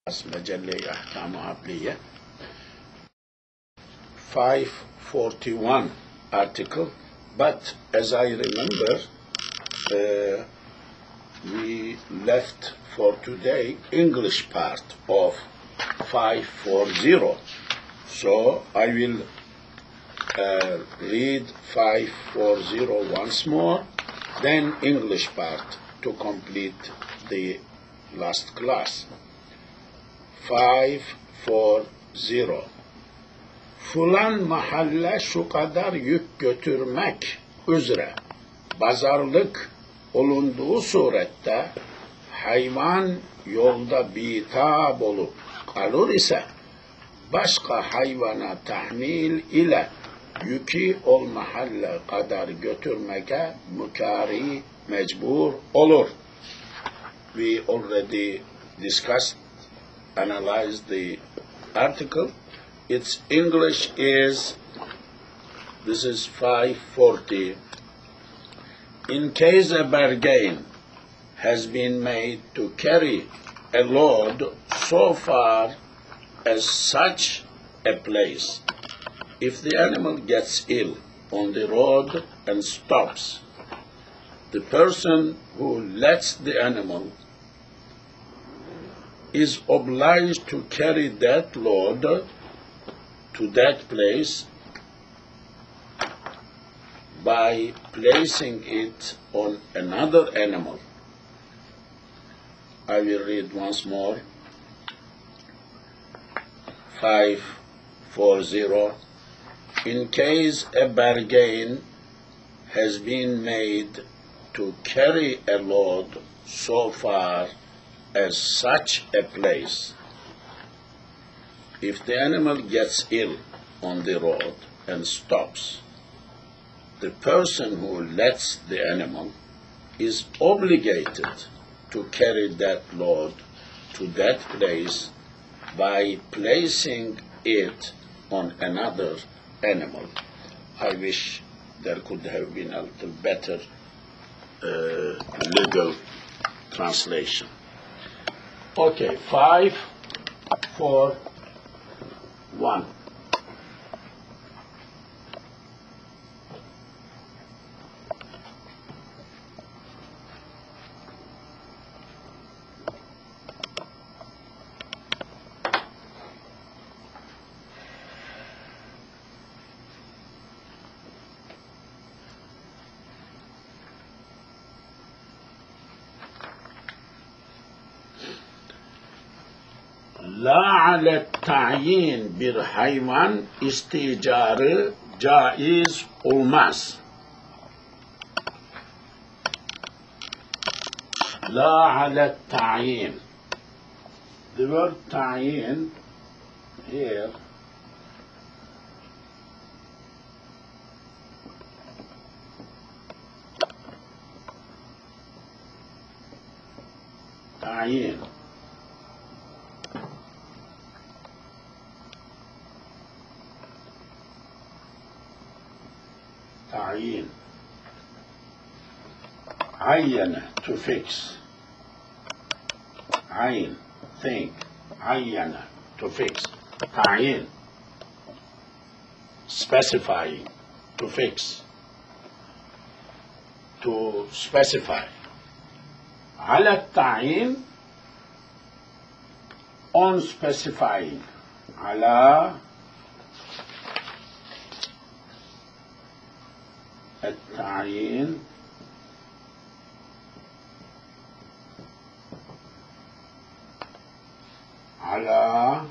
mejelle ahkam adliye 541 article, but as I remember, we left for today English part of 540. So I will read 540 once more, then English part to complete the last class. 540. Fulan mahalle şu kadar yük götürmek üzere pazarlık olunduğu surette hayvan yolda bitap olup kalır ise başka hayvana tahmil ile yükü ol mahalle kadar götürmeye mükari mecbur olur. We already discussed, analyzed the article. Its English is, this is 540. In case a bargain has been made to carry a load so far as such a place, if the animal gets ill on the road and stops, the person who lets the animal is obliged to carry that load to that place by placing it on another animal. I will read once more. 540. In case a bargain has been made to carry a load so far as such a place, if the animal gets ill on the road and stops, the person who lets the animal is obligated to carry that load to that place by placing it on another animal. I wish there could have been a little better legal translation. Okay, 5, 4, 1. La ale tayin bir hayvan isticarı caiz olmaz. La ale tayin. The word tayin here tayin. Tayin. Ayyana, to fix. Ayn, think. Ayyana, to fix. Tayin, specifying, to fix. To specify. Ala tayin, on specifying. Ala التعيين على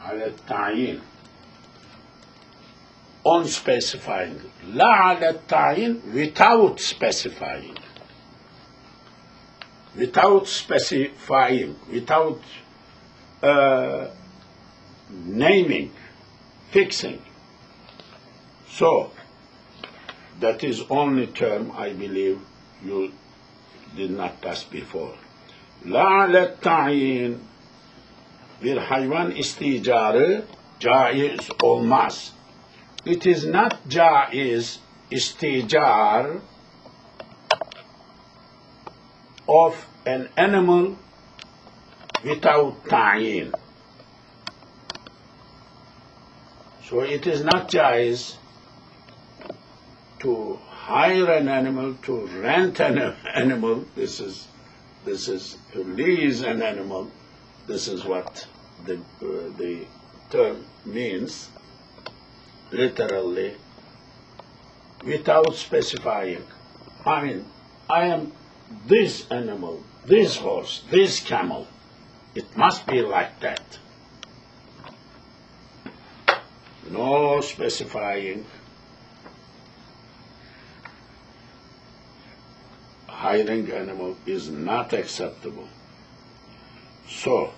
التعيين on specifying. La ala tayin, without specifying. Without specifying, without naming, fixing. So, that is only term I believe you did not pass before. La ala tayin bir hayvan isticarı caiz olmaz. It is not jaiz isticar of an animal without ta'yin. So it is not jaiz to hire an animal, to rent an animal. This is to lease an animal. This is what the term means, literally, without specifying. I mean, I am this animal, this horse, this camel. It must be like that. No specifying. Hiring animal is not acceptable. So,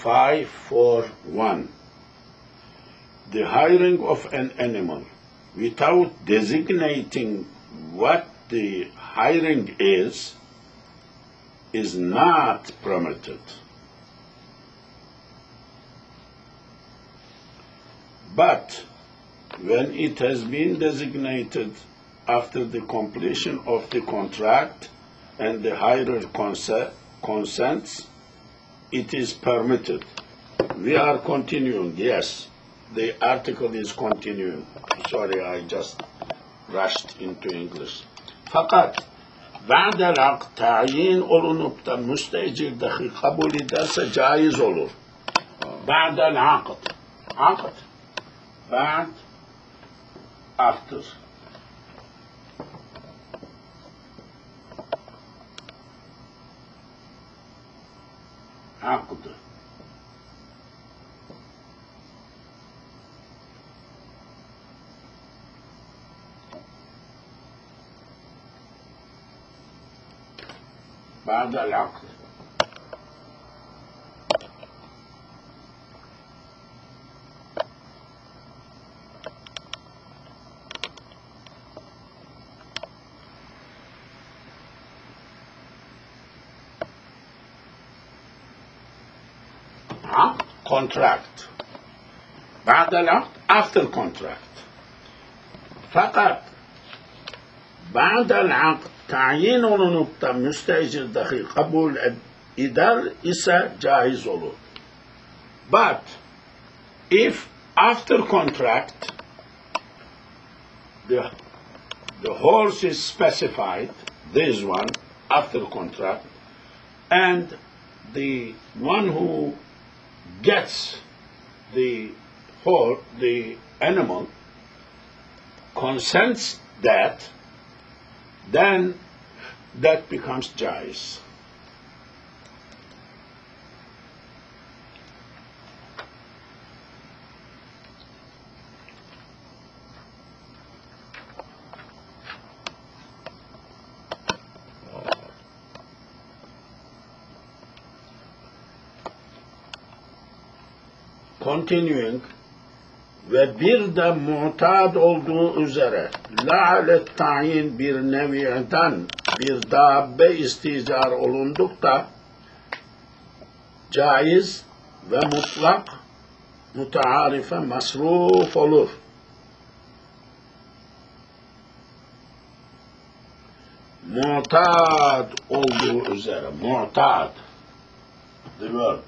541. The hiring of an animal without designating what the hiring is not permitted. But when it has been designated after the completion of the contract and the hirer consents, it is permitted. We are continuing, yes. The article is continuing. Sorry, I just rushed into English. Fakat بعد العقد tayin olunup da müstecirdeki kabul ederse caiz olur. بعد العقد. عقد. بعد. After. عقد. بعد العقد. Contract. بعد العقد, after contract. فقط بعد العقد tayin olunup da müstecirdeki kabul eder ise caiz olur. But if after contract the horse is specified, this one after contract, and the one who gets the animal consents that, then that becomes jais. Continuing, ve bir de muhtad olduğu üzere la'alet tayin bir neviyeden bir dabbe isticar olundukta caiz ve mutlak mutaarife masruf olur. Muhtad olduğu üzere, muhtad, the word.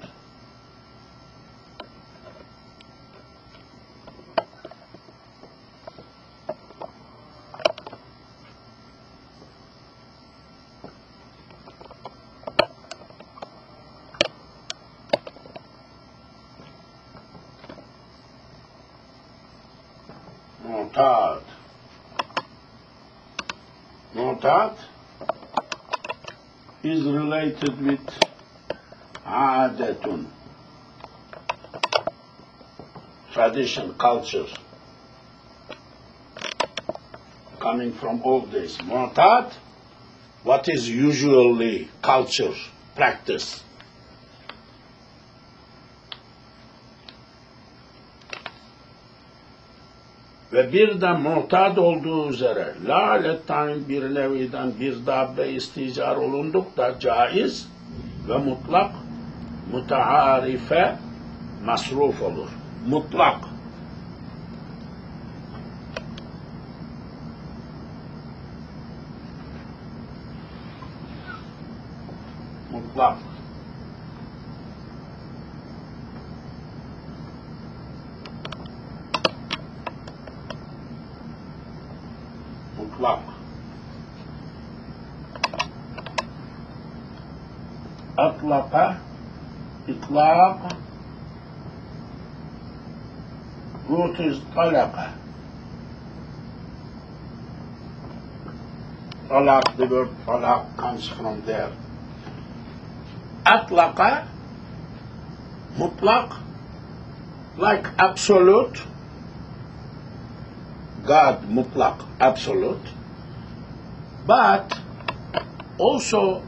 Mu'tad is related with adetun, tradition, culture, coming from old days. Mu'tad, what is usually culture, practice. Ve bir de muhtad olduğu üzere la'aletten bir neviden bir dabbe isticar olunduk da caiz ve mutlak Mutaarife masruf olur. Mutlak. Mutlak. Mutlak. Atlaka, itlaq, root is talaqa. Talaq, the word talaq comes from there. Atlaqa, mutlaq, like absolute. God, mutlaq, absolute. But also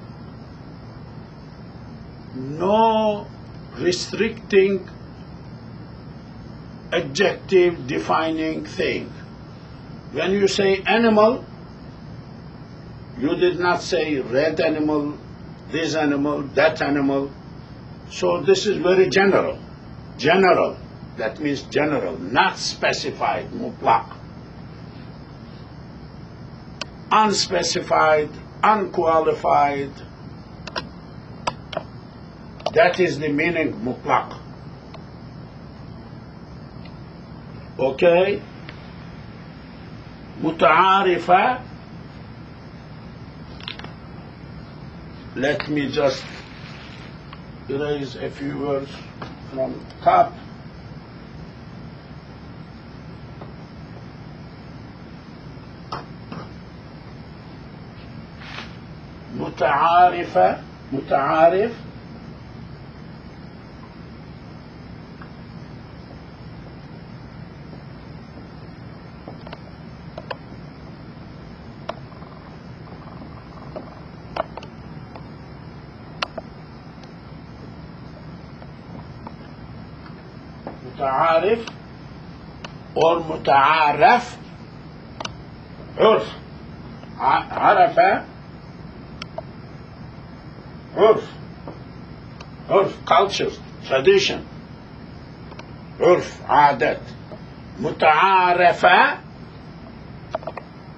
no restricting adjective defining thing. When you say animal, you did not say red animal, this animal, that animal. So this is very general. General, that means general, not specified, mutlaq. Unspecified, unqualified. That is the meaning mutlaq. Okay? Muta'arifa. Let me just erase a few words from top. Muta'arifa, muta'arif. متعارف or متعارف عرف عرف عرف culture tradition عرف عادات متعارفة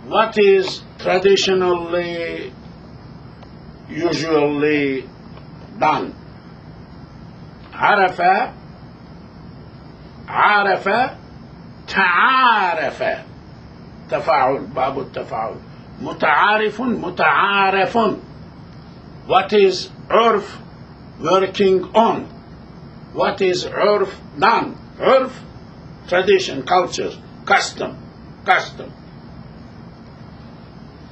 what is traditionally usually done عرف عارف تعارف تفاعل باب التفاعل متعارف متعارف what is عرف working on what is عرف done عرف tradition culture custom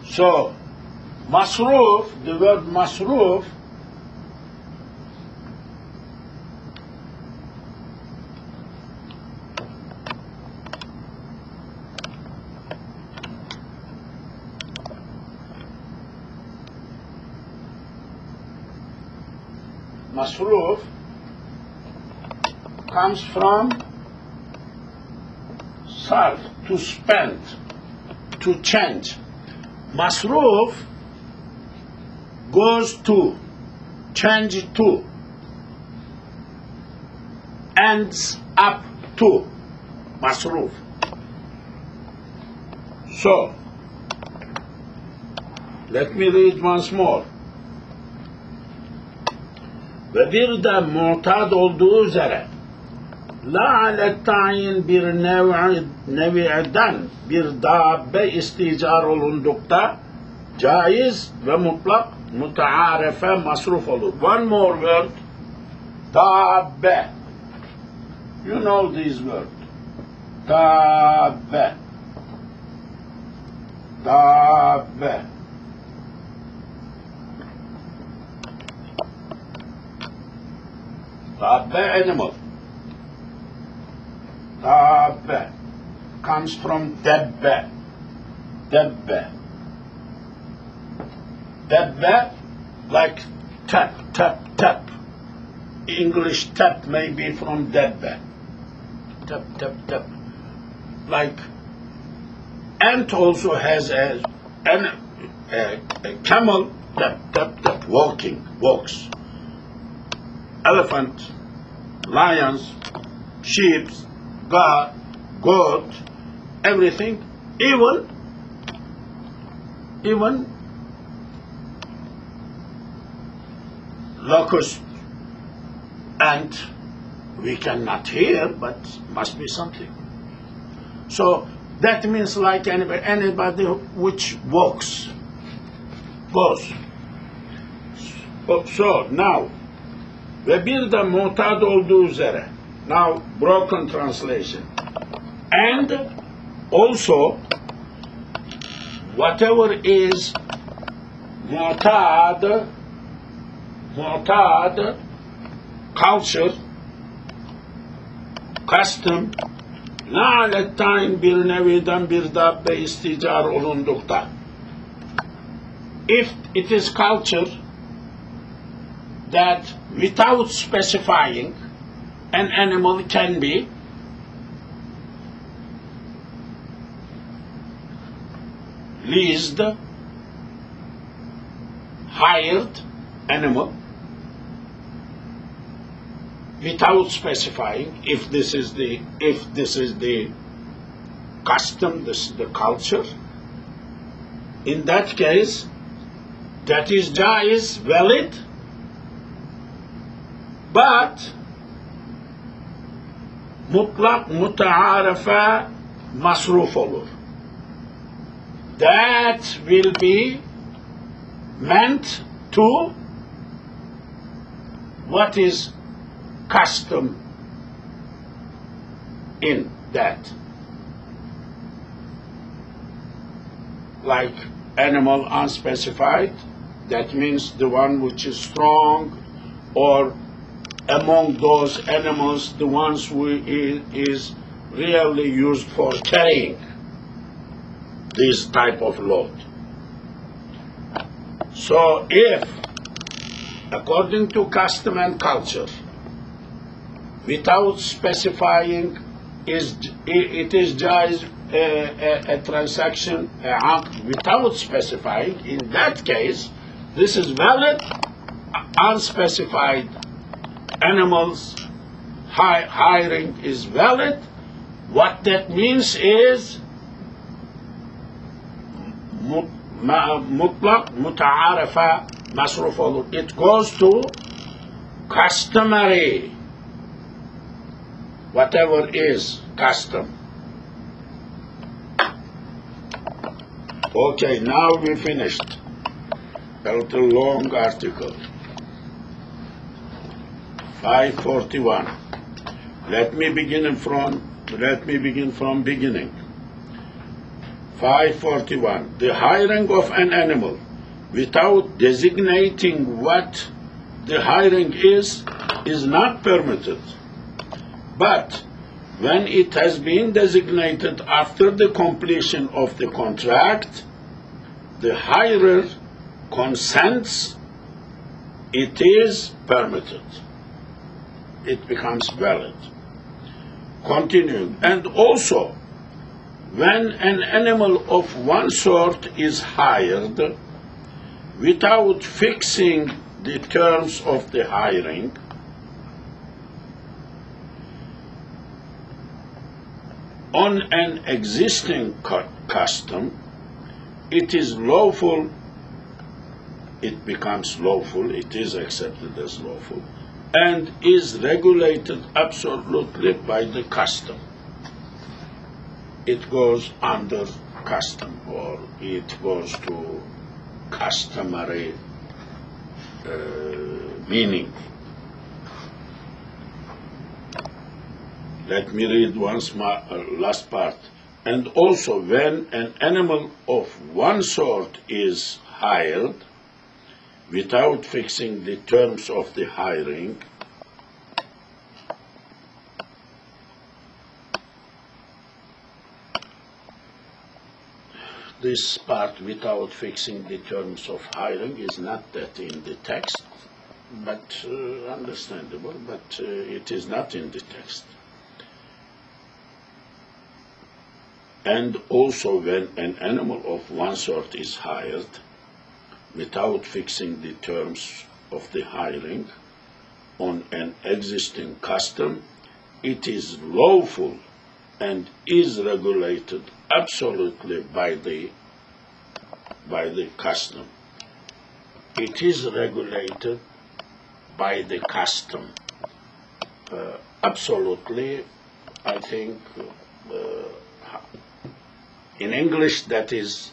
so masruf the word masruf masruf comes from sarf, to spend, to change. Masruf goes to, change to, ends up to, masruf. So, let me read once more. Ve bir de mu'tad olduğu üzere la ale tayin bir nevi'den bir dabbe isticar olundukta caiz ve mutlak mutaarefe masruf olur. One more word. Dabbe. You know this word. Dabbe. Dabbe. Dabbe animal. Dabbe comes from debbe. Debbe. Debbe, like tap, tap, tap. English tap may be from debbe. Tap, tap, tap. Like ant also has a camel, tap, tap, tap, walks. elephant, lions, sheep, goat, everything, even locust, and we cannot hear, but must be something. So that means like anybody which walks, goes. So now, ve bir de mutat olduğu üzere, now broken translation, and also whatever is mutat, culture, custom, naalettayn bir neviden bir dabbe isticar olundukta. If it is culture that without specifying an animal can be leased, hired animal, without specifying, if this is the custom, this is the culture, in that case, that is jaiz, valid, but mutlak mutaarefe masruf olur. That will be meant to what is custom in that. Like animal unspecified, that means the one which is strong, or among those animals, the ones who is really used for carrying this type of load. So if, according to custom and culture, without specifying, it is just a transaction, without specifying, in that case, this is valid. Unspecified animals hiring is valid. What that means is mutlak mutaarefe masruf olur. It goes to customary, whatever is custom. Okay, now we finished. A little long article. 541. Let me begin from beginning. 541. The hiring of an animal without designating what the hiring is not permitted. But when it has been designated after the completion of the contract, the hirer consents, it is permitted. It becomes valid. Continuing. And also, when an animal of one sort is hired without fixing the terms of the hiring, on an existing custom, it is lawful, it becomes lawful, it is accepted as lawful, and is regulated absolutely by the custom. It goes under custom, or it goes to customary meaning. Let me read once more, last part. And also, when an animal of one sort is hired without fixing the terms of the hiring, this part, without fixing the terms of hiring, is not that in the text, but understandable, but it is not in the text. And also, when an animal of one sort is hired without fixing the terms of the hiring, on an existing custom, it is lawful and is regulated absolutely by the custom. It is regulated by the custom. Absolutely, I think in English that is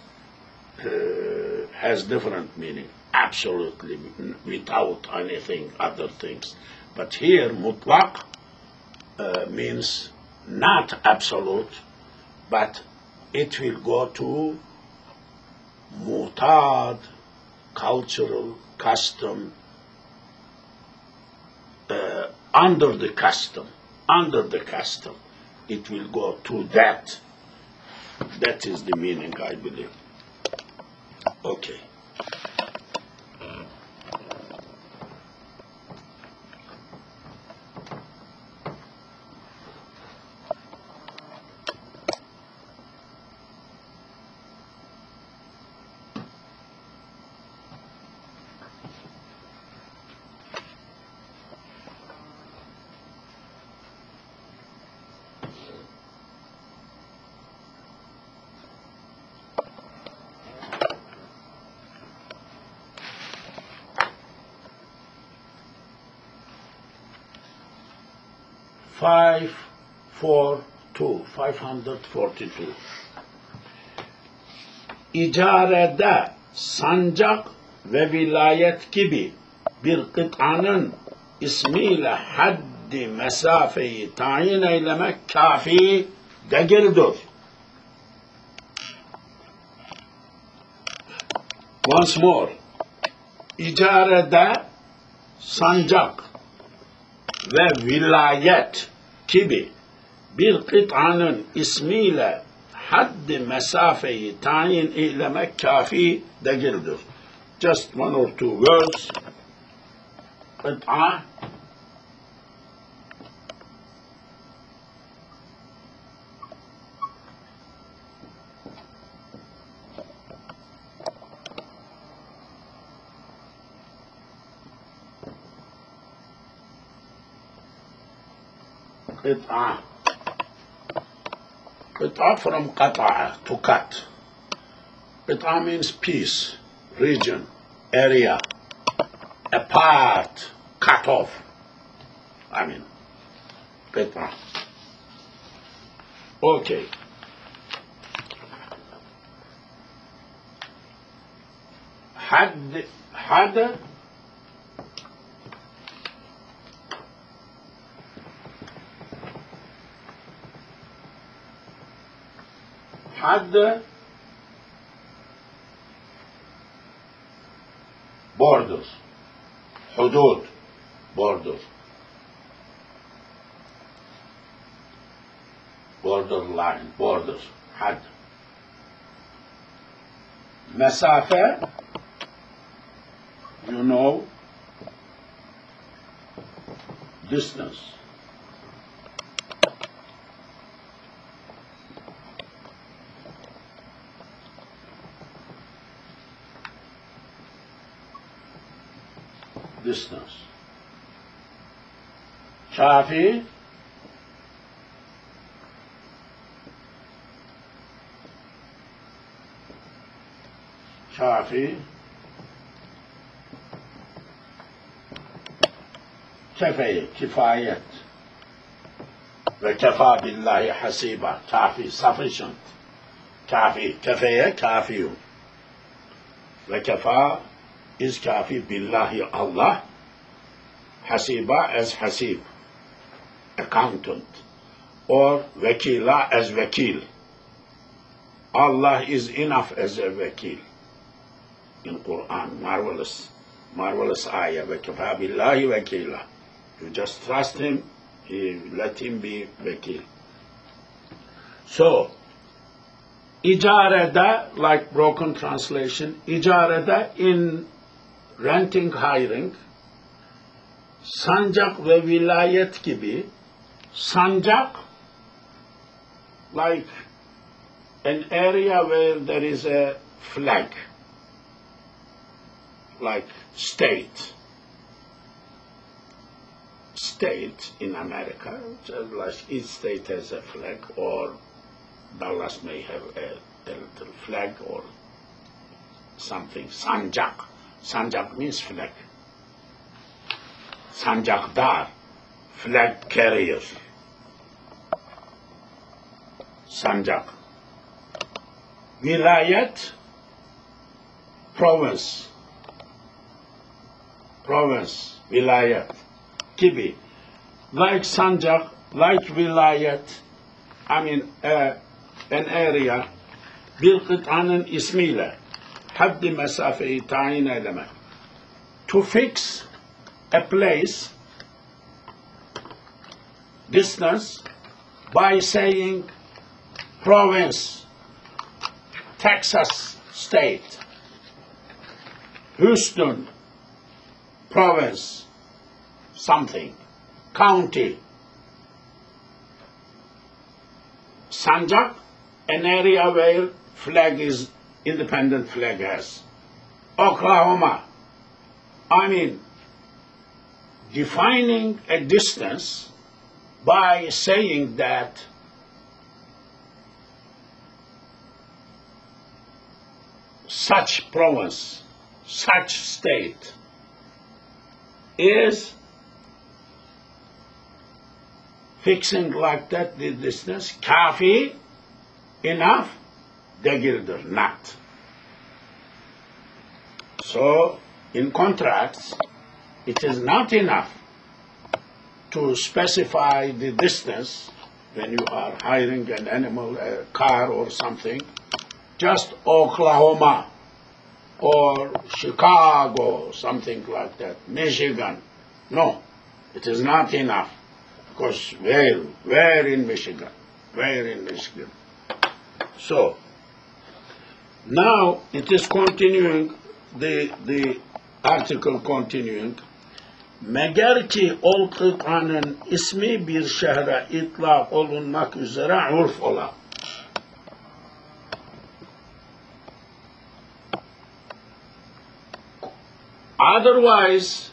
has different meaning. Absolutely, without anything, other things. But here, mutlaq means not absolute, but it will go to mutad, cultural custom, under the custom, it will go to that. That is the meaning, I believe. Okay. Five, 542. İcarede sancak ve vilayet gibi bir kıtanın ismiyle haddi mesafeyi tayin eylemek kafi değildir. Once more. İcarede sancak ve vilayet gibi bir kıtanın ismiyle haddi mesafeyi tayin eylemek kafi değildir. Just one or two words. Kıta, qit'a. Qit'a from qata'a, to cut. Qit'a means piece, region, area, a part, cut off. Qit'a. Okay. Had borders, hudud, border, borderline, borders, had. Mesafe, you know, distance. Distance. Shafi, kifayet ve kefa billahi hasiba. Kafi, sufficient. Kafi, kefeye, kafiyun. Ve kefa is kafi billahi Allah. Hasiba as hasib, accountant. Or vekila as vakil. Allah is enough as a vakil. In Quran, marvelous ayah. Ve kefa billahi vakila. You just trust him, let him be vakil. So, icarede, like broken translation, icarede in renting, hiring, sancak ve vilayet gibi, sancak, like an area where there is a flag, like state. state in America, just like each state has a flag, or Dallas may have a little flag or something. Sancak. Sancak means flag. Sancakdar, flag carrier. Sancak. Vilayet, province. Province, vilayet. Gibi. Like Sancak, like vilayet, an area bir kıtanın ismiyle haddi mesafeyi tayin elemek. To fix a place, distance, by saying province, Texas state, Houston province, something, county. Sancak, an area where flag is independent flag has. Oklahoma, defining a distance by saying that such province, such state is fixing like that the distance, kafi, enough, değildir, not. So, in contracts, it is not enough to specify the distance when you are hiring an animal, a car or something, just Oklahoma or Chicago, something like that, Michigan. No, it is not enough. Because where in Michigan? Where in Michigan? So, now it is continuing, the article continuing. Meğer ki ol kıtanın ismi bir şehre itlak olunmak üzere urf ola. Otherwise,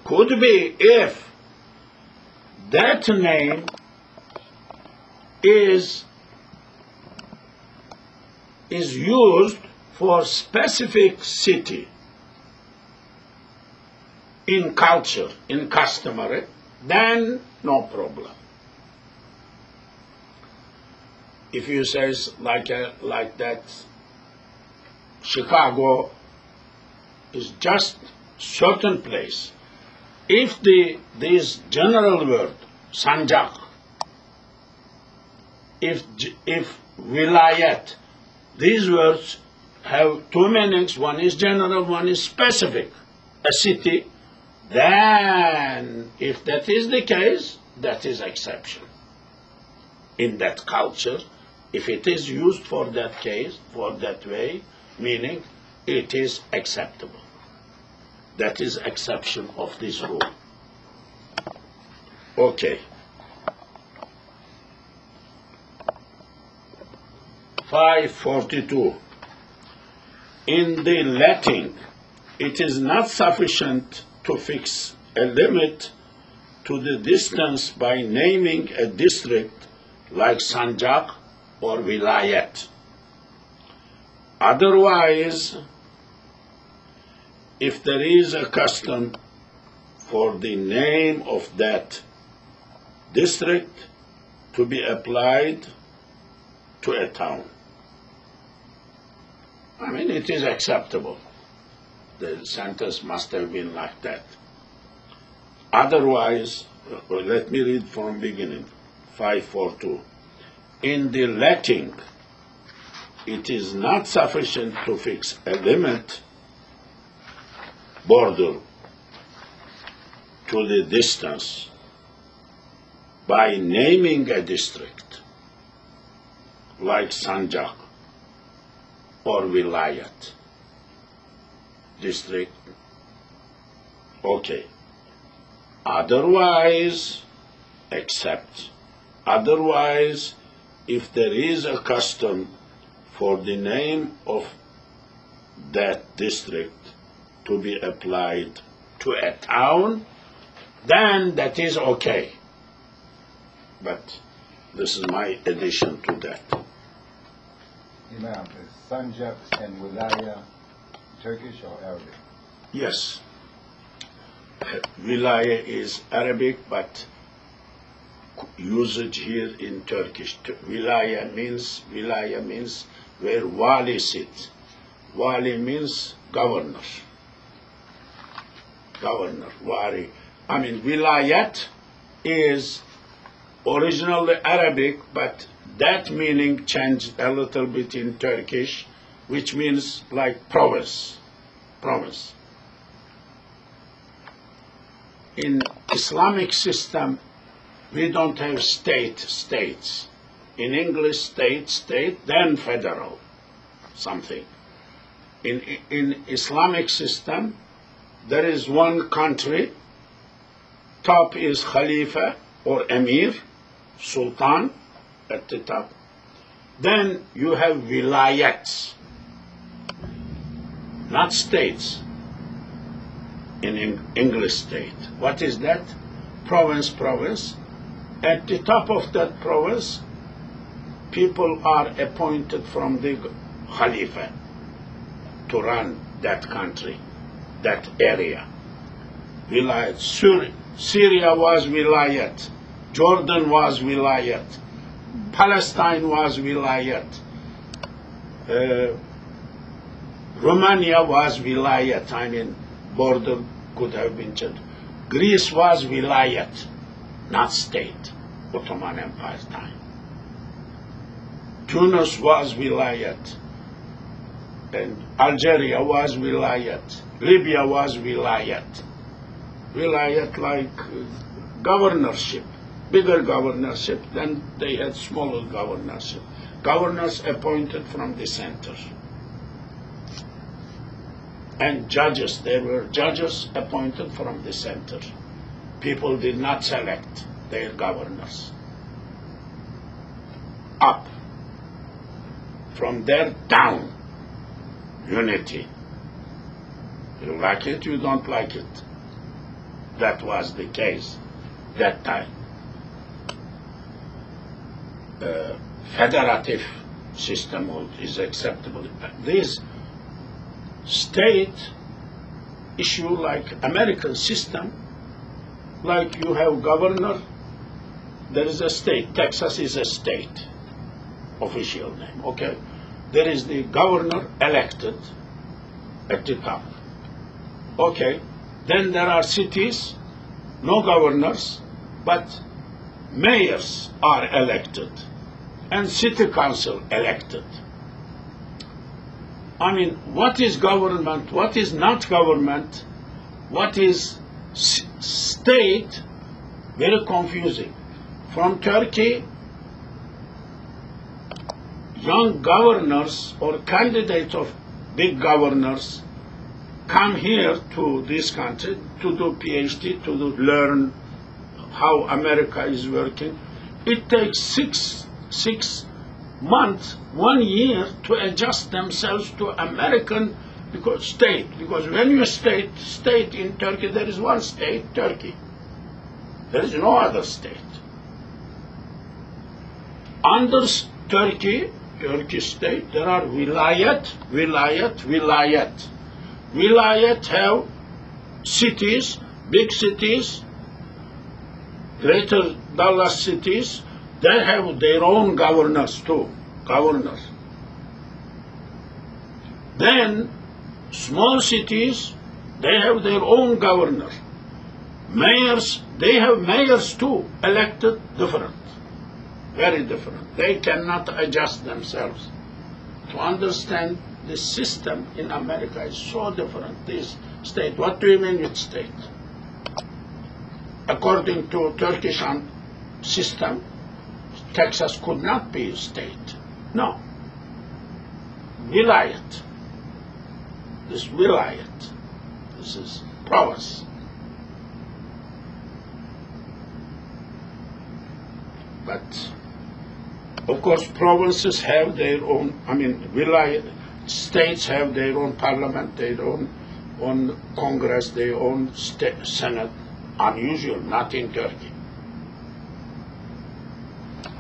could be if that name is used for specific city in culture, in customary, then no problem. If you say like that, Chicago is just certain place. If this general word, Sancak, if vilayet, these words have two meanings, one is general, one is specific, a city, then if that is the case, that is exception. In that culture, if it is used for that case, for that way, meaning it is acceptable. That is exception of this rule. Okay. 542. In the letting, it is not sufficient to fix a limit to the distance by naming a district like Sancak or Vilayet. Otherwise, if there is a custom for the name of that district to be applied to a town, it is acceptable. The sentence must have been like that. Otherwise, let me read from beginning, 542. In the letting, it is not sufficient to fix a limit, border, to the distance by naming a district like Sancak or Vilayet. District, okay. Otherwise, except. Otherwise, if there is a custom for the name of that district to be applied to a town, then that is okay. But this is my addition to that. Imam, is Sanjak and Wilaya Turkish or Arabic? Yes. Wilaya is Arabic, but usage here in Turkish. Wilaya means where wali sits. Wali means governor. Governor, wali. I mean, wilayat is originally Arabic, but that meaning changed a little bit in Turkish, which means like province. Province. In Islamic system, we don't have states. In English, state, then federal, something. In Islamic system, there is one country, top is Khalifa or Emir, Sultan at the top. Then you have wilayats, not states in English state. What is that? Province. At the top of that province, people are appointed from the Khalifa to run that country, that area. Wilayat. Syria was wilayat. Jordan was wilayat. Palestine was wilayat. Romania was wilayat. I mean, border could have been changed. Greece was wilayat, not state, Ottoman Empire time. Tunis was wilayat, and Algeria was wilayat. Libya was wilayat. Wilayat like governorship, bigger governorship, then they had smaller governorship. Governors appointed from the center. And judges, there were judges appointed from the center. People did not select their governors. Up. From there down. Unity. You like it, you don't like it. That was the case that time. Federative system is acceptable. This state issue like American system, like you have governor, there is a state. Texas is a state, official name, okay? There is the governor elected at the top. Okay, then there are cities, no governors, but mayors are elected and city council elected. I mean, what is government, what is not government, what is state, very confusing. From Turkey, young governors or candidates of big governors come here to this country to do PhD, to learn how America is working. It takes six months, 1 year to adjust themselves to American state. Because when you state in Turkey, there is one state, Turkey. There is no other state. Under Turkey state, there are wilayat. Wilayat have cities, big cities, greater Dallas cities. They have their own governors too, governors. Then small cities, they have their own governor. Mayors, they have mayors too, elected different, very different. They cannot adjust themselves. To understand the system in America is so different. This state, what do you mean with state? According to Turkish system, Texas could not be a state. No. Wilayat. This wilayat. This is province. But, of course, provinces have their own, wilayat, states have their own parliament, their own Congress, their own Senate, unusual, not in Turkey.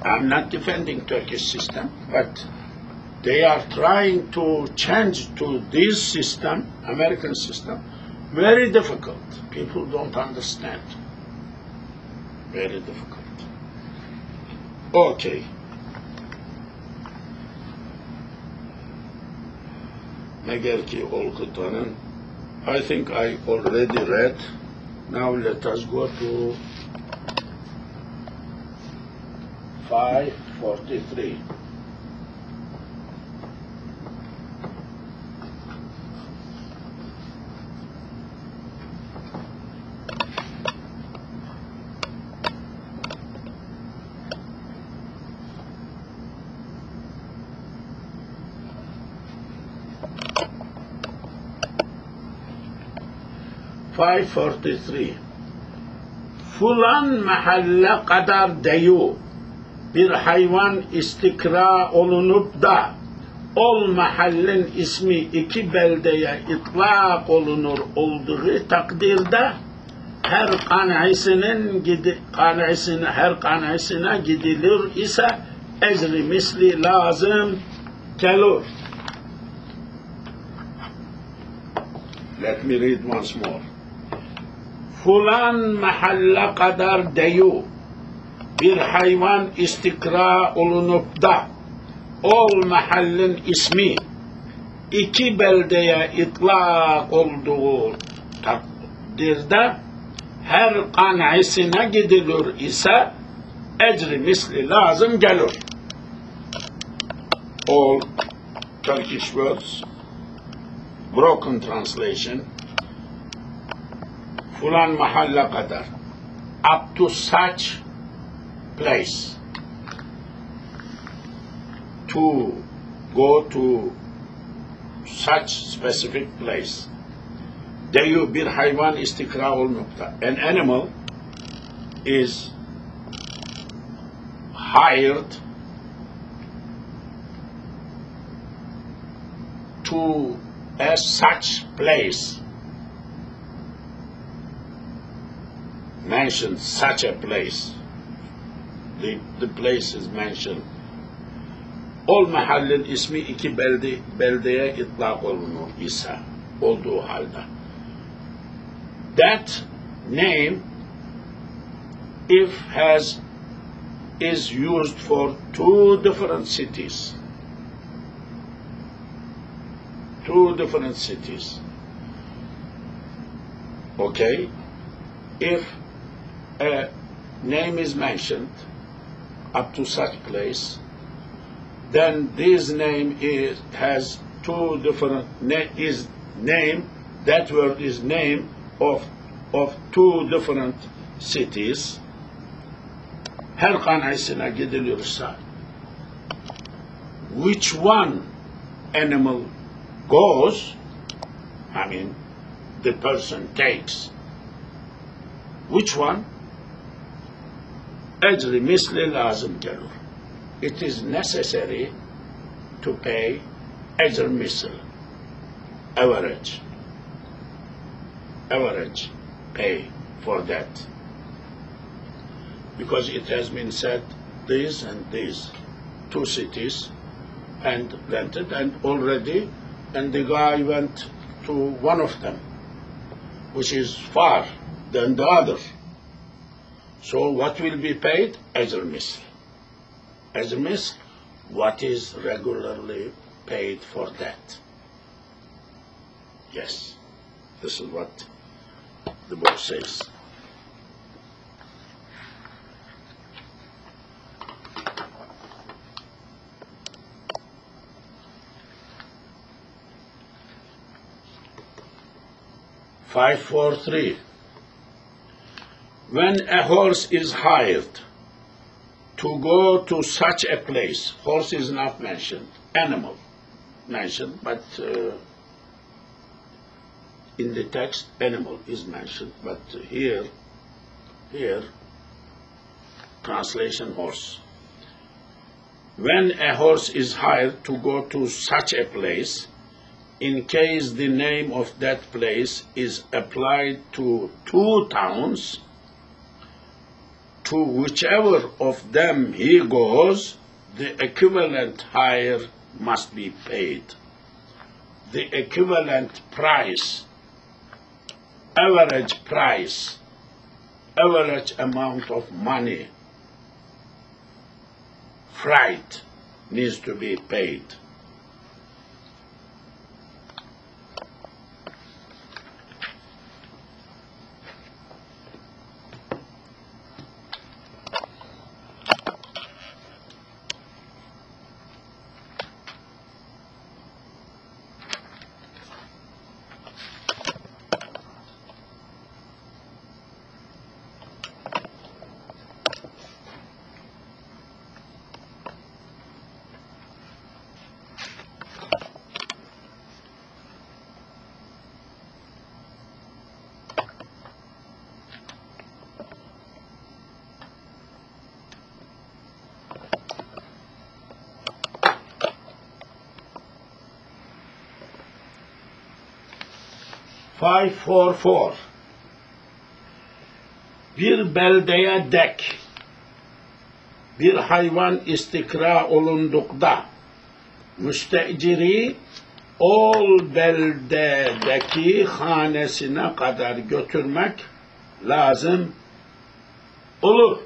I'm not defending Turkish system, but they are trying to change to this system, American system, very difficult. People don't understand. Very difficult. Okay. Megelki Olkutan'ın, I think I already read. Now let us go to 543. Fulan mahalle kadar deyu bir hayvan istikra olunup da ol mahallen ismi iki beldeye itlak olunur olduğu takdirde her kanisine gidilir ise ecri misli lazım gelir. Let me read once more. Fulan mahalle kadar deyu bir hayvan istikra olunup da ol mahallen ismi iki beldeye itlak olduğu takdirde her kanisine gidilir ise ecri misli lazım gelir. All Turkish words, broken translation. Fulan mahalle kadar, up to such place, to go to such specific place. Deyu bir hayvan istikra olunukta. An animal is hired to a such place. Mentioned such a place. The place is mentioned. Ol mahallen ismi iki beldeye itlak olunur ise olduğu halde. That name, if is used for two different cities. Two different cities. Okay? If a name is mentioned up to such place, then this name has two different name. That word is name of two different cities. Her kanisine gidilirse, which one animal goes, I mean, the person takes. Which one? Ecri misli lazım gelir. It is necessary to pay ecr misl, average pay for that. Because it has been said these and these two cities and rented and already, and the guy went to one of them, which is far than the other. So what will be paid? Ecr misl. Ecr misl, what is regularly paid for that. Yes, this is what the book says. Five, 4, 3. When a horse is hired to go to such a place, horse is not mentioned, animal mentioned, but in the text animal is mentioned, but here translation horse. When a horse is hired to go to such a place, in case the name of that place is applied to two towns, to whichever of them he goes, the equivalent hire must be paid. The equivalent price, average amount of money, freight needs to be paid. Five, four. Bir beldeye dek bir hayvan istikra olundukta müsteciri o beldedeki hanesine kadar götürmek lazım olur.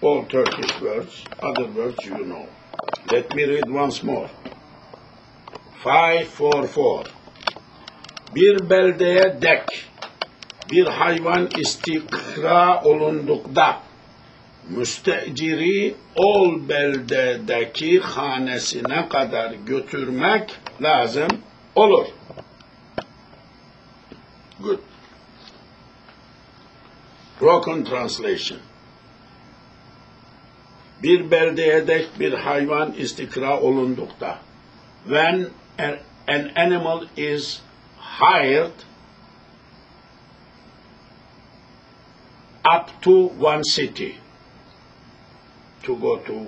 All Turkish words, other words you know. Let me read once more. 544. Bir beldeye dek bir hayvan istikra olundukta müsteciri ol beldedeki hanesine kadar götürmek lazım olur. Good. Broken translation. Bir beldeye dek bir hayvan istikra olundukta. When an animal is hired up to one city, to go to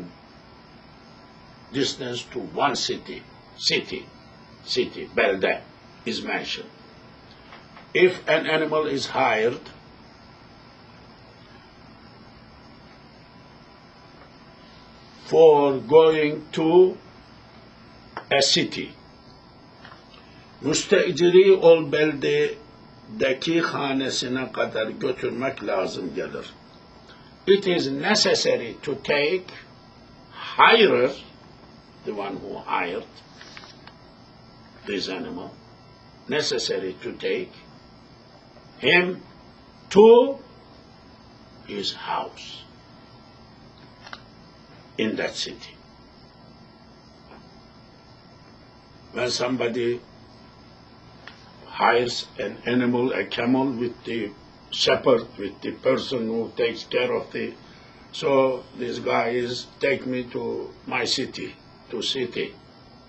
distance to one city, belde is mentioned. If an animal is hired for going to a city, müsteciri ol beldedeki hanesine kadar götürmek lazım gelir. It is necessary to take hirer, the one who hired this animal, necessary to take him to his house in that city. When somebody hires an animal, a camel, with the shepherd, with the person who takes care of the... So this guy is, take me to my city,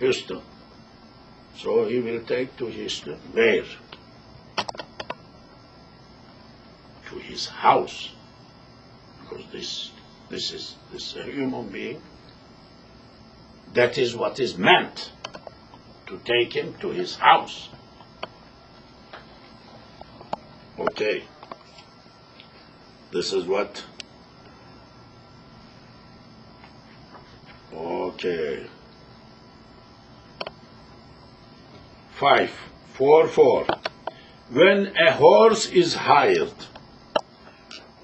Houston. So he will take to Houston, where? To his house. Because this is a human being. That is what is meant, to take him to his house. Okay. This is what? Okay. 544. When a horse is hired,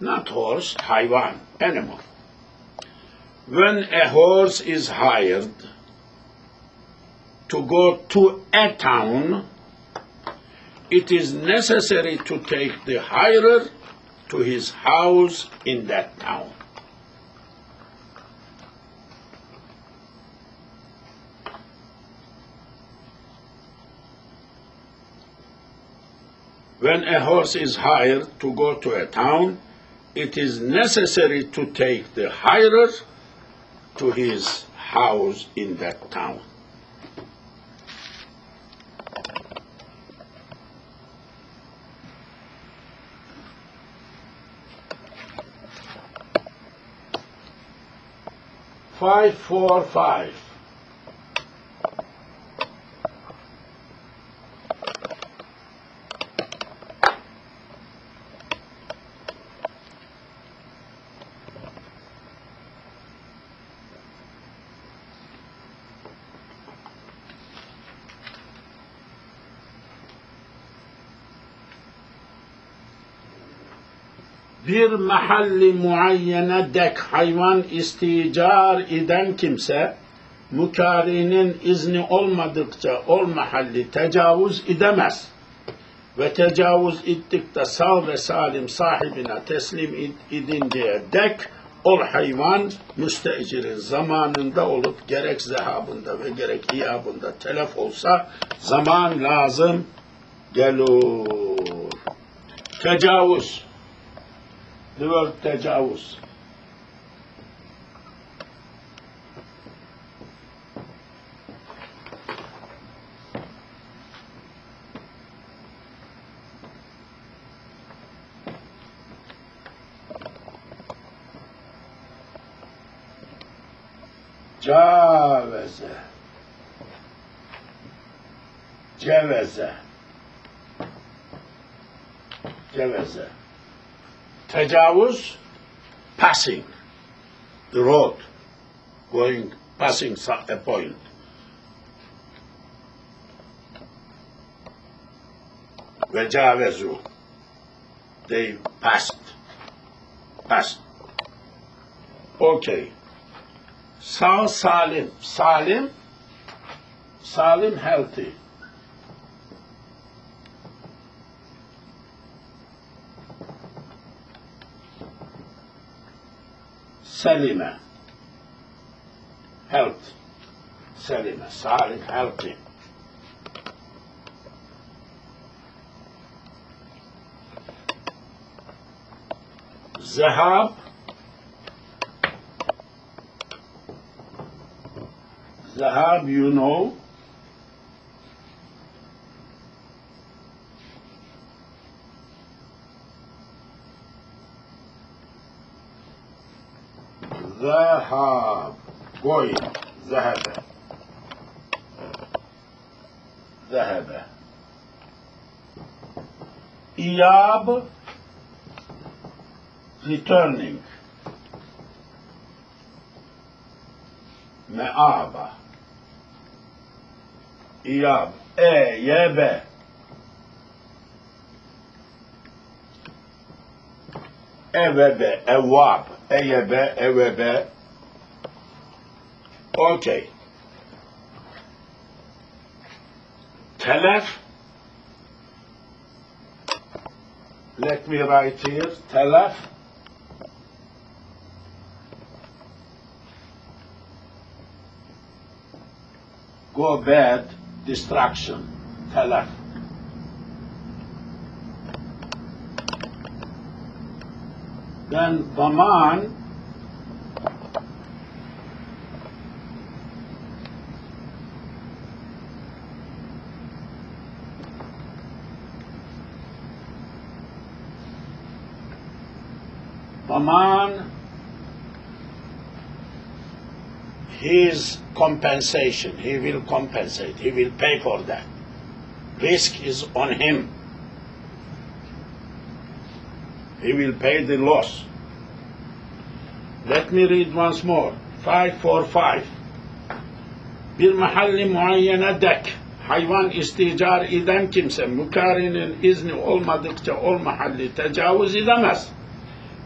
not horse, hayvan, animal. When a horse is hired to go to a town, it is necessary to take the hirer to his house in that town. When a horse is hired to go to a town, it is necessary to take the hirer to his house in that town. Five, 4, 5. bir mahalli muayyene dek hayvan isticar eden kimse, mükarinin izni olmadıkça o mahalli tecavüz edemez. Ve tecavüz ettikte sağ ve salim sahibine teslim edinceye dek o hayvan müstecirin zamanında olup gerek zehabında ve gerek iyabında telef olsa zaman lazım gelir. Tecavüz. The word tecavüz. Caveze. Ceveze. Ceveze. Tecavüz, passing the road, going, passing a point. Ve cavezu. They passed. Okay. Sağ salim. Salim healthy. Selime. Health. Selime. Salim healthy. Zehab. Zahab, you know. Zahab, going. Zahaba. Zahaba. Iyab, returning. Me'aba. İyab, yebe. Evebe, evvab, eyebe, evebe. Okay. Telef. Let me write here. Telef. Go bad. Destruction, telef. Then daman, his compensation, he will compensate, he will pay for that. Risk is on him. He will pay the loss. Let me read once more. 545. Bir mahalli muayyene dek hayvan isticar eden kimse mükarinin izni olmadıkça o mahalli tecavüz edemez.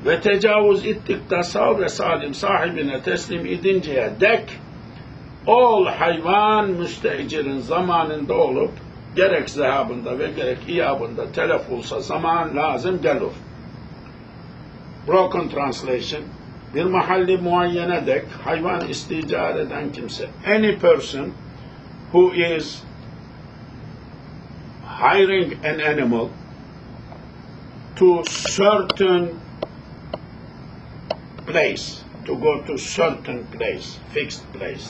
Ve tecavüz ettikte sağ ve salim sahibine teslim edinceye dek ol hayvan müstecirin zamanında olup gerek zehabında ve gerek iyabında telef olsa zaman lazım gelir. Broken translation. Bir mahalli muayyene dek hayvan isticar eden kimse, any person who is hiring an animal to certain place, to go to certain place, fixed place.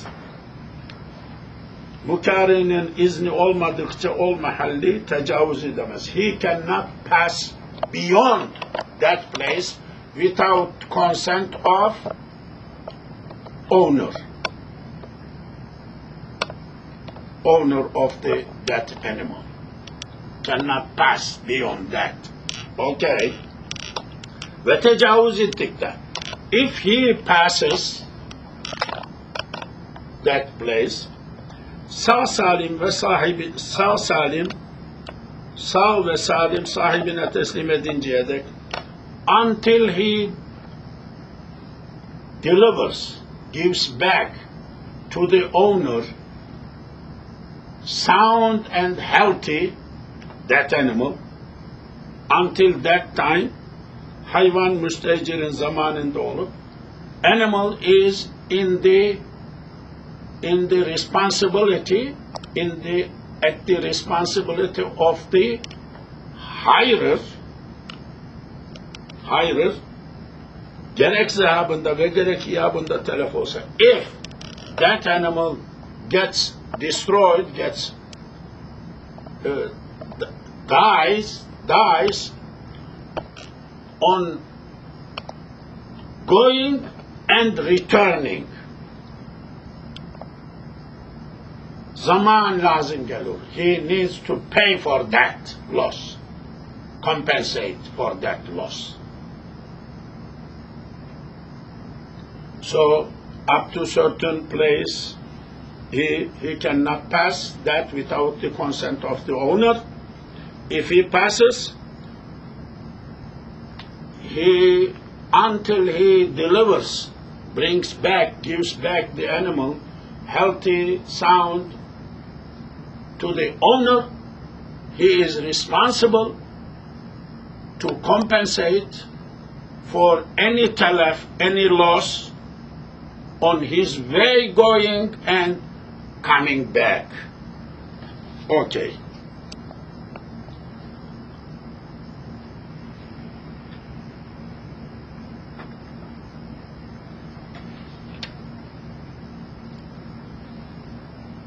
Mükarinin izni olmadıkça o mahalli tecavüz edemez. He cannot pass beyond that place without consent of owner of that animal. Cannot pass beyond that. Okay. Ve tecavüz ettikte. If he passes that place, sağ salim ve sahibine teslim edinceye dek until he delivers, gives back to the owner sound and healthy, that animal. Until that time, hayvan müstecirin zamanında olup, animal is in the responsibility, at the responsibility of the hirer, gerek zahabında ve gerek iyabında telef olsa. If that animal gets destroyed, dies on going and returning, zaman lazım gelir. He needs to pay for that loss, compensate for that loss. So up to certain place, he cannot pass that without the consent of the owner. If he passes, until he delivers, brings back, gives back the animal healthy, sound to the owner, he is responsible to compensate for any talaf, any loss on his way going and coming back. Okay.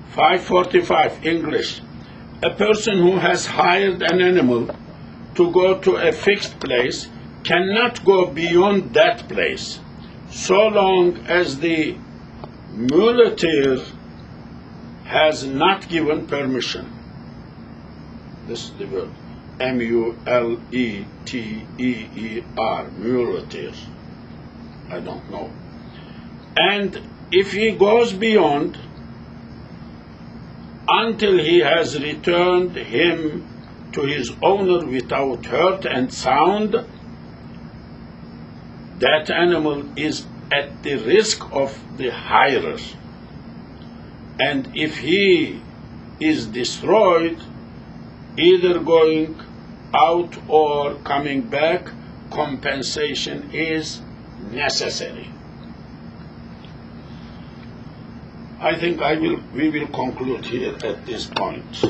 (545) English. A person who has hired an animal to go to a fixed place cannot go beyond that place so long as the muleteer has not given permission. This is the word. M-U-L-E-T-E-E-R, muleteer. I don't know. And if he goes beyond, until he has returned him to his owner without hurt and sound, that animal is at the risk of the hirer. And if he is destroyed, either going out or coming back, compensation is necessary. I think we will conclude here at this point.